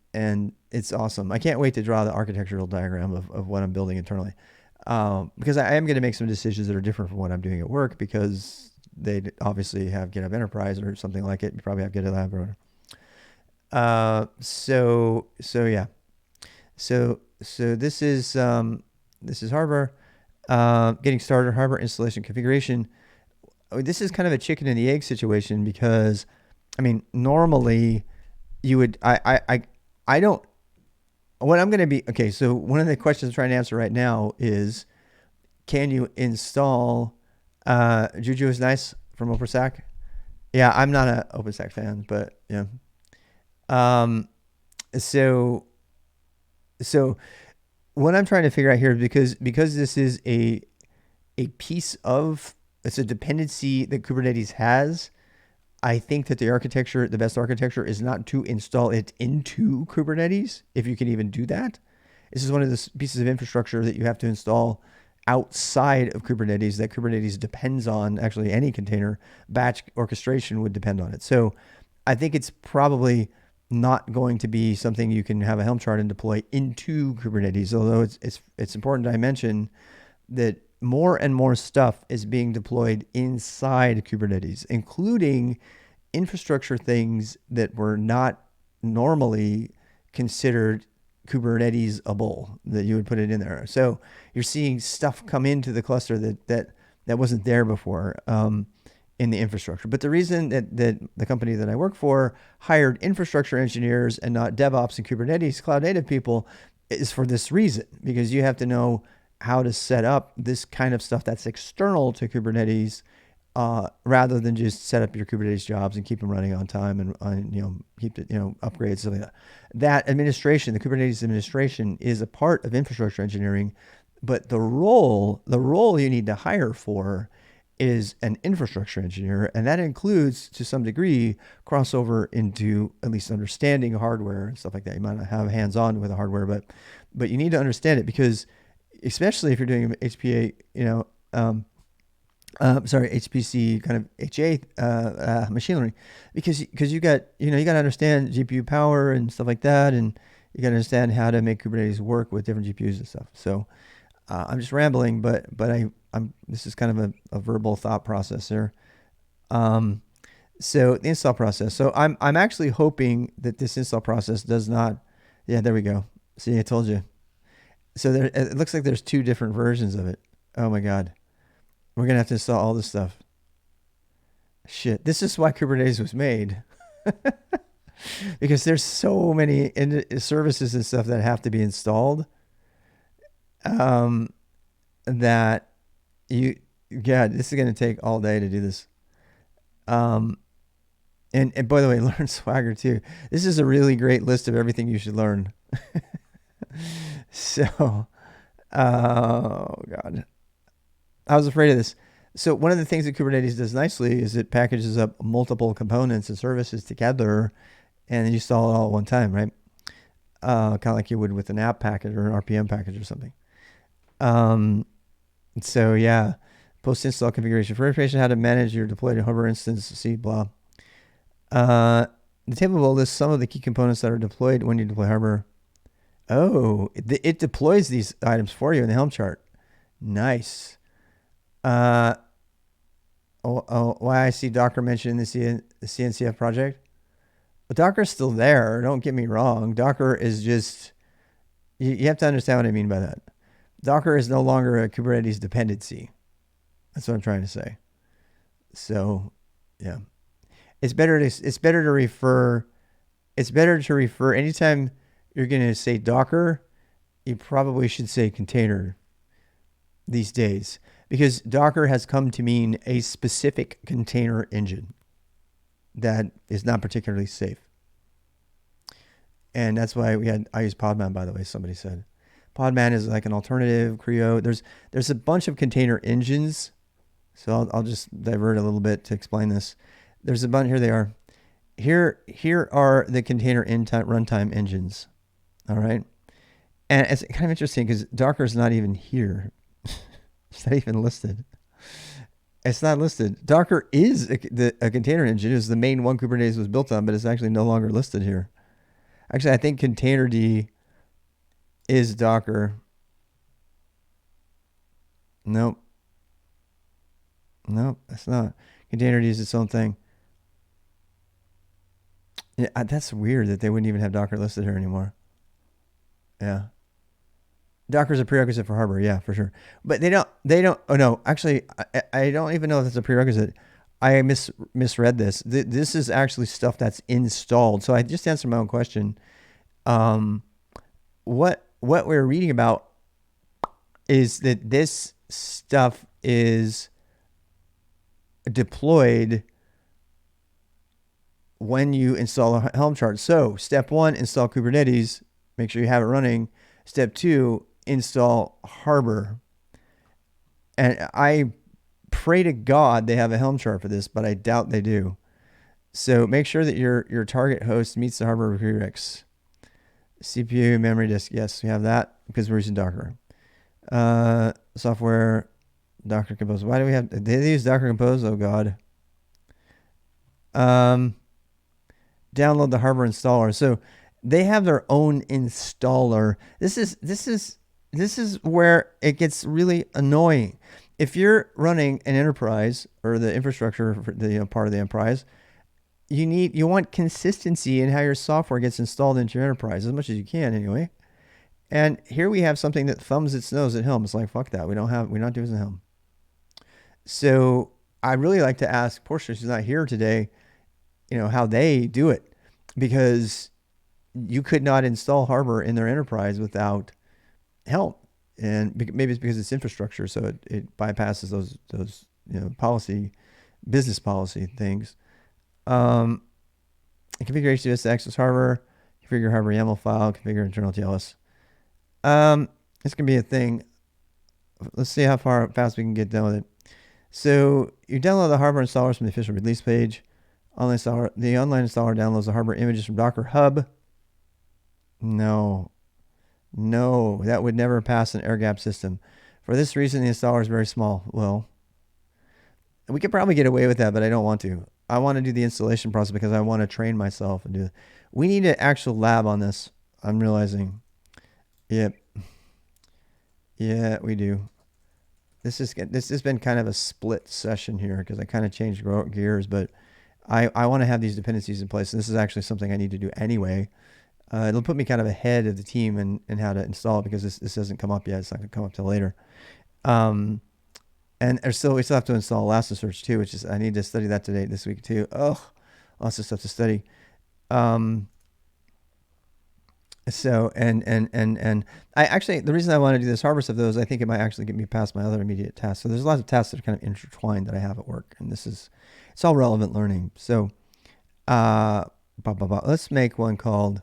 it's awesome. I can't wait to draw the architectural diagram of what I'm building internally, because I am going to make some decisions that are different from what I'm doing at work because they obviously have GitHub Enterprise or something like it. You probably have GitLab or whatever. So yeah. So this is Harbor. Getting started, Harbor installation configuration. This is kind of a chicken and the egg situation because, I mean, normally you would, I don't, what I'm going to be, okay, so one of the questions I'm trying to answer right now is, can you install, Juju is nice from OpenStack? Yeah, I'm not an OpenStack fan, but yeah. So what I'm trying to figure out here, because this is a piece of, it's a dependency that Kubernetes has. I think that the best architecture is not to install it into Kubernetes, if you can even do that. This is one of the pieces of infrastructure that you have to install outside of Kubernetes that Kubernetes depends on. Actually, any container batch orchestration would depend on it. So I think it's probably not going to be something you can have a Helm chart and deploy into Kubernetes, although it's important I mention that more and more stuff is being deployed inside Kubernetes, including infrastructure things that were not normally considered Kubernetes-able, that you would put it in there. So you're seeing stuff come into the cluster that wasn't there before in the infrastructure. But the reason that the company that I work for hired infrastructure engineers and not DevOps and Kubernetes cloud native people is for this reason, because you have to know how to set up this kind of stuff that's external to Kubernetes, rather than just set up your Kubernetes jobs and keep them running on time and keep it, upgrades, stuff like that. That administration, the Kubernetes administration, is a part of infrastructure engineering, but the role you need to hire for is an infrastructure engineer, and that includes, to some degree, crossover into at least understanding hardware and stuff like that. You might not have hands-on with the hardware, but you need to understand it, because especially if you're doing HPA, HPC kind of HA machine learning, because you got you got to understand GPU power and stuff like that, and you got to understand how to make Kubernetes work with different GPUs and stuff. So I'm just rambling, but I'm this is kind of a verbal thought process here. So the install process. So I'm actually hoping that this install process does not. Yeah, there we go. See, I told you. So there, it looks like there's two different versions of it. Oh my God. We're going to have to install all this stuff. Shit. This is why Kubernetes was made. Because there's so many services and stuff that have to be installed. That God, this is going to take all day to do this. And by the way, learn Swagger too. This is a really great list of everything you should learn. So, oh God. I was afraid of this. So one of the things that Kubernetes does nicely is it packages up multiple components and services together, and you install it all at one time, right? Kind of like you would with an app package or an RPM package or something. So yeah, post-install configuration. For information how to manage your deployed Hover instance, see blah. The table below lists some of the key components that are deployed when you deploy Harbor. Oh, it deploys these items for you in the Helm chart. Nice. Why I see Docker mentioned in the CNCF project. But Docker's still there. Don't get me wrong. Docker is just, you have to understand what I mean by that. Docker is no longer a Kubernetes dependency. That's what I'm trying to say. So, yeah. It's better to refer anytime you're going to say Docker, you probably should say container these days, because Docker has come to mean a specific container engine that is not particularly safe. And that's why I use Podman, by the way, somebody said. Podman is like an alternative, Creo. There's a bunch of container engines. So I'll just divert a little bit to explain this. There's a bunch, here they are. Here are the container runtime engines. All right. And it's kind of interesting because Docker is not even here. It's not even listed. It's not listed. Docker is a container engine. Is the main one Kubernetes was built on, but it's actually no longer listed here. Actually, I think containerd is Docker. Nope, that's not. Containerd is its own thing. Yeah, that's weird that they wouldn't even have Docker listed here anymore. Yeah. Docker's a prerequisite for Harbor, yeah, for sure. But they don't, oh no, actually, I don't even know if it's a prerequisite. I misread this. This is actually stuff that's installed. So I just answered my own question. What we're reading about is that this stuff is deployed when you install a Helm chart. So step 1, install Kubernetes, make sure you have it running. Step 2, install Harbor. And I pray to God they have a Helm chart for this, but I doubt they do. So make sure that your target host meets the Harbor prereqs. CPU, memory disk, yes, we have that because we're using Docker. Software, Docker Compose. Why do we have, they use Docker Compose? Oh God. Download the Harbor installer. So they have their own installer. This is where it gets really annoying. If you're running an enterprise or the infrastructure for the part of the enterprise, you want consistency in how your software gets installed into your enterprise as much as you can anyway. And here we have something that thumbs its nose at Helm. It's like, fuck that. We're not doing Helm. So I really like to ask Portia, she's not here today, how they do it, because you could not install Harbor in their enterprise without Helm. And maybe it's because it's infrastructure, so it bypasses those business policy things. Configuration to access Harbor, configure Harbor YAML file, configure internal TLS. This can be a thing. Let's see how fast we can get done with it. So you download the Harbor installers from the official release page. The online installer downloads the Harbor images from Docker Hub. No, that would never pass an air gap system. For this reason, the installer is very small. Well, We could probably get away with that, but I don't want to. I want to do the installation process because I want to train myself and do it. We need an actual lab on this. I'm realizing. Yep. Yeah, we do. This has been kind of a split session here because I kind of changed gears, but I want to have these dependencies in place. And this is actually something I need to do anyway. It'll put me kind of ahead of the team in how to install it because this hasn't come up yet. It's not going to come up till later. And we still have to install Elasticsearch too, which is, I need to study that today, this week too. Oh, lots of stuff to study. So, and I actually, the reason I want to do this Harbor stuff though is I think it might actually get me past my other immediate tasks. So there's lots of tasks that are kind of intertwined that I have at work, and it's all relevant learning. So, let's make one called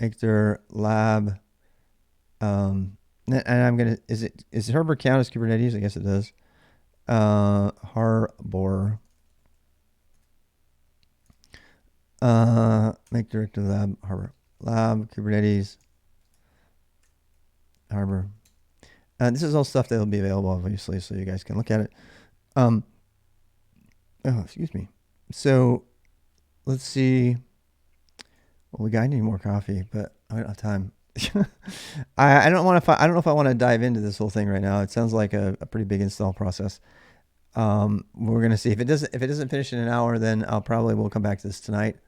Ictor Lab. And I'm gonna, is Harbor count as Kubernetes? I guess it does. Harbor. Make director lab Harbor. Lab, Kubernetes, Harbor. This is all stuff that will be available, obviously, so you guys can look at it. Oh, excuse me. So let's see. Well, I need more coffee, but I don't have time. I don't know if I want to dive into this whole thing right now. It sounds like a pretty big install process. We're gonna see if it doesn't finish in an hour, then we'll come back to this tonight.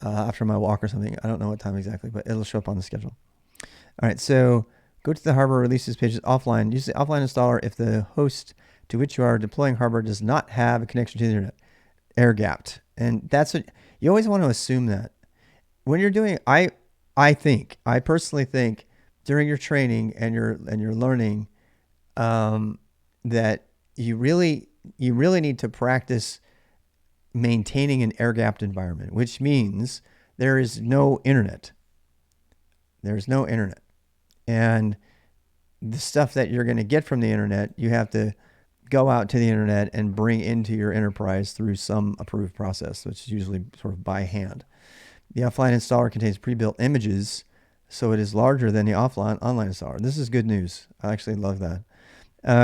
After my walk or something. I don't know what time exactly, but it'll show up on the schedule. All right, so go to the Harbor releases page offline. Use the offline installer if the host to which you are deploying Harbor does not have a connection to the internet, air gapped. And that's what you always want to assume that. When you're doing, I personally think during your training and your learning, that you really need to practice maintaining an air-gapped environment, which means there is no internet. There's no internet. And the stuff that you're going to get from the internet, you have to go out to the internet and bring into your enterprise through some approved process, which is usually sort of by hand. The offline installer contains pre-built images, so it is larger than the online installer. This is good news. I actually love that.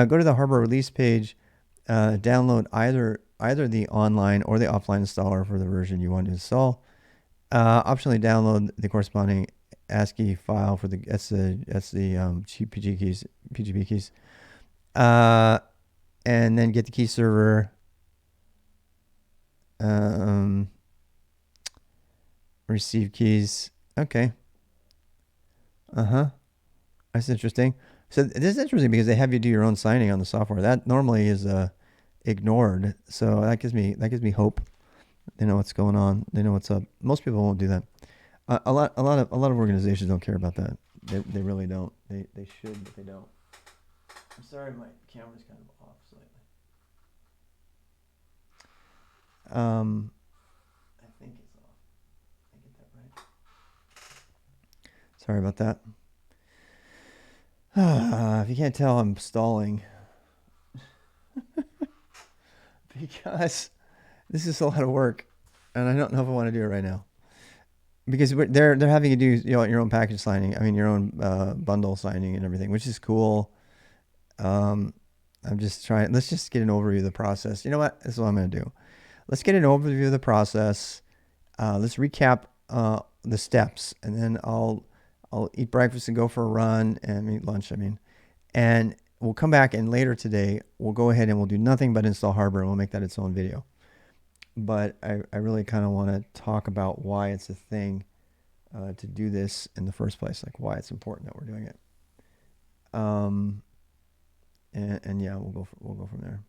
Go to the Harbor release page, download either the online or the offline installer for the version you want to install. Optionally download the corresponding ASCII file for that's the PGP keys. And then get the key server. Receive keys. Okay. That's interesting. So this is interesting because they have you do your own signing on the software. That normally is ignored. So that gives me hope. They know what's going on. They know what's up. Most people won't do that. A lot of organizations don't care about that. They really don't. They should, but they don't. I'm sorry, my camera's kind of off slightly. I think it's off. Did I get that right? Sorry about that. If you can't tell, I'm stalling because this is a lot of work, and I don't know if I want to do it right now because they're having you do your own package signing. I mean, your own bundle signing and everything, which is cool. I'm just trying. Let's just get an overview of the process. You know what? This is what I'm going to do. Let's get an overview of the process. Let's recap the steps, and then I'll eat breakfast and go for a run and eat lunch. And we'll come back, and later today we'll go ahead and we'll do nothing but install Harbor, and we'll make that its own video. But I really kind of want to talk about why it's a thing to do this in the first place, like why it's important that we're doing it. And yeah, we'll go from there.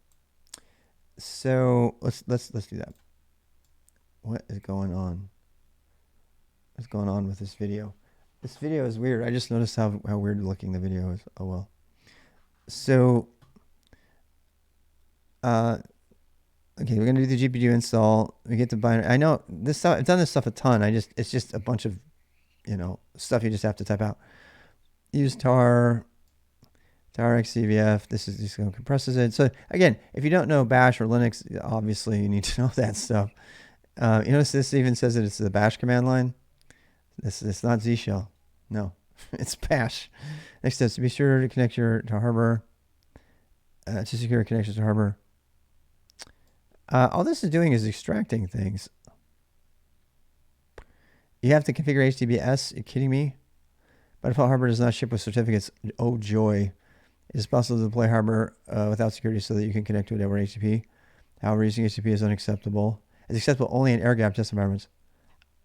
So let's do that. What is going on? What's going on with this video? This video is weird. I just noticed how weird looking the video is. Oh well. So okay, we're gonna do the GPU install. We get the binary. I know this stuff. I've done this stuff a ton. It's just a bunch of stuff you just have to type out. Use tar xcvf. This is just going to compresses it. So again, if you don't know Bash or Linux, obviously you need to know that stuff. You notice this even says that it's the Bash command line. It's not Z shell. No, it's Bash. Next step: be sure to connect to Harbor. To secure connections to Harbor. All this is doing is extracting things. You have to configure HTTPS. Are you kidding me? By default, Harbor does not ship with certificates. Oh, joy. It is possible to deploy Harbor without security so that you can connect to it over HTTP. However, using HTTP is unacceptable. It's acceptable only in air-gapped test environments,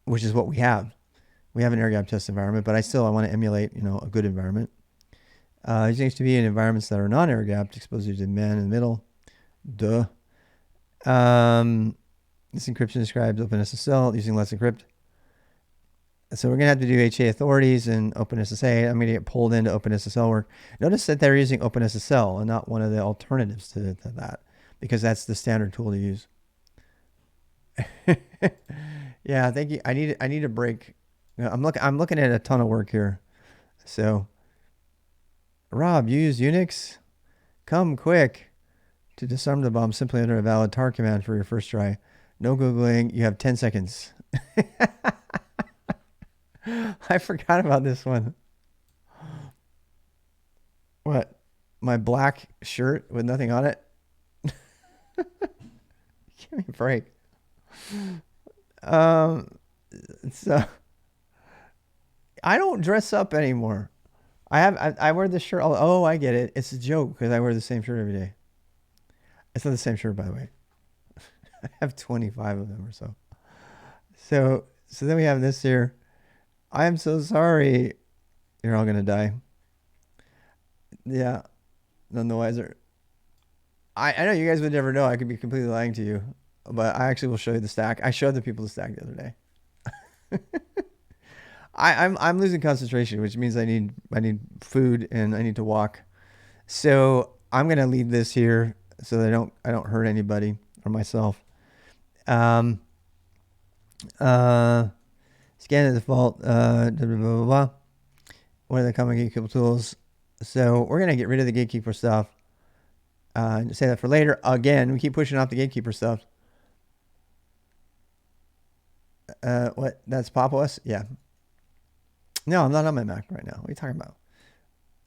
which is what we have. We have an air-gapped test environment, but I want to emulate, a good environment. Using HTTP in environments that are non-air-gapped exposes you to man in the middle. Duh. This encryption describes OpenSSL using Let's Encrypt. So we're going to have to do HA authorities and OpenSSL. I'm going to get pulled into OpenSSL work. Notice that they're using OpenSSL and not one of the alternatives to that, because that's the standard tool to use. Yeah, thank you. I need a break. I'm looking at a ton of work here. So, Rob, you use Unix? Come quick. To disarm the bomb, simply enter a valid tar command for your first try. No Googling. You have 10 seconds. I forgot about this one. What? My black shirt with nothing on it? Give me a break. So I don't dress up anymore. I wear this shirt. Oh, I get it. It's a joke because I wear the same shirt every day. It's not the same shirt, by the way. I have 25 of them or so. So then we have this here. I am so sorry. You're all gonna die. Yeah, none the wiser. I know you guys would never know. I could be completely lying to you, but I actually will show you the stack. I showed the people the stack the other day. I'm losing concentration, which means I need food and I need to walk. So I'm gonna leave this here so that I don't hurt anybody or myself. Scan the default. Blah, blah, blah, blah. One of the common Gatekeeper tools. So we're gonna get rid of the Gatekeeper stuff. Say that for later. Again, we keep pushing off the Gatekeeper stuff. What? That's Pop! OS? Yeah. No, I'm not on my Mac right now. What are you talking about?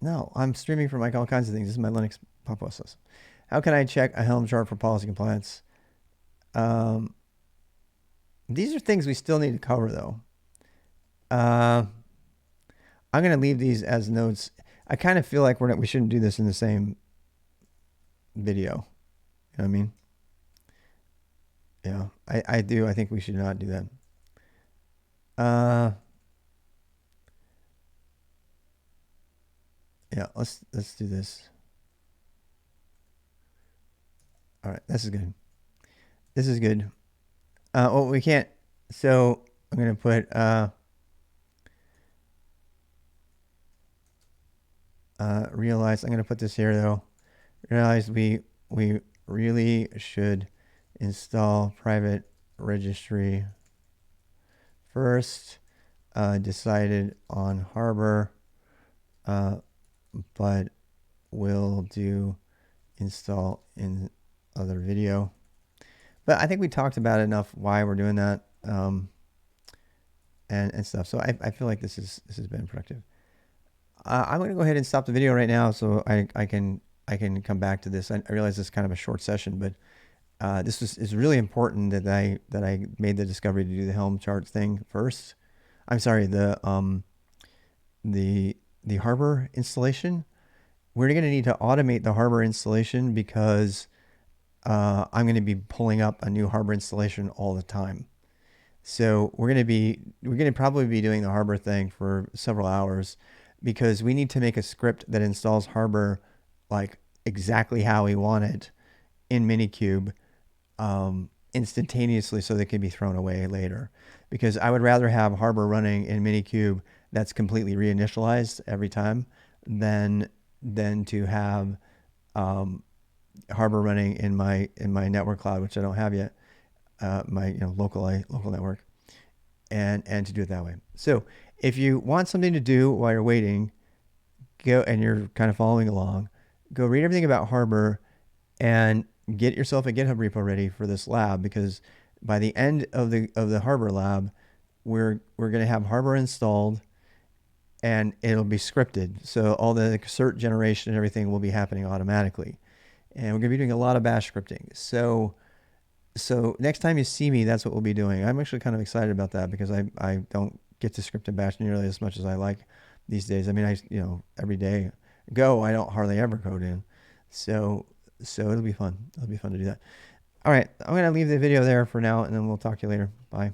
No, I'm streaming from like all kinds of things. This is my Linux Pop! OS. How can I check a Helm chart for policy compliance? These are things we still need to cover, though. I'm going to leave these as notes. I kind of feel like we shouldn't do this in the same video. You know what I mean? Yeah, I do. I think we should not do that. Yeah, let's do this. All right, this is good. This is good. Well, we can't. So I'm gonna put realize. I'm gonna put this here though. Realize we really should install private registry first. Decided on Harbor, but we'll do install in other video. But I think we talked about enough why we're doing that and stuff. So I feel like this has been productive. I'm going to go ahead and stop the video right now so I can come back to this. I realize this is kind of a short session, but this is really important that I made the discovery to do the Helm chart thing first. I'm sorry, the Harbor installation. We're going to need to automate the Harbor installation because I'm going to be pulling up a new Harbor installation all the time. So we're going to probably be doing the Harbor thing for several hours because we need to make a script that installs Harbor like exactly how we want it in Minikube instantaneously so they can be thrown away later. Because I would rather have Harbor running in Minikube that's completely reinitialized every time than to have Harbor running in my network cloud, which I don't have yet, my local network, and to do it that way. So if you want something to do while you're waiting, go and you're kind of following along, go read everything about Harbor and get yourself a GitHub repo ready for this lab, because by the end of the Harbor lab, we're going to have Harbor installed and it'll be scripted. So all the cert generation and everything will be happening automatically. And we're going to be doing a lot of bash scripting. So So next time you see me, that's what we'll be doing. I'm actually kind of excited about that because I don't get to script and bash nearly as much as I like these days. I mean, every day Go, I don't hardly ever code in. So it'll be fun. It'll be fun to do that. All right, I'm going to leave the video there for now, and then we'll talk to you later. Bye.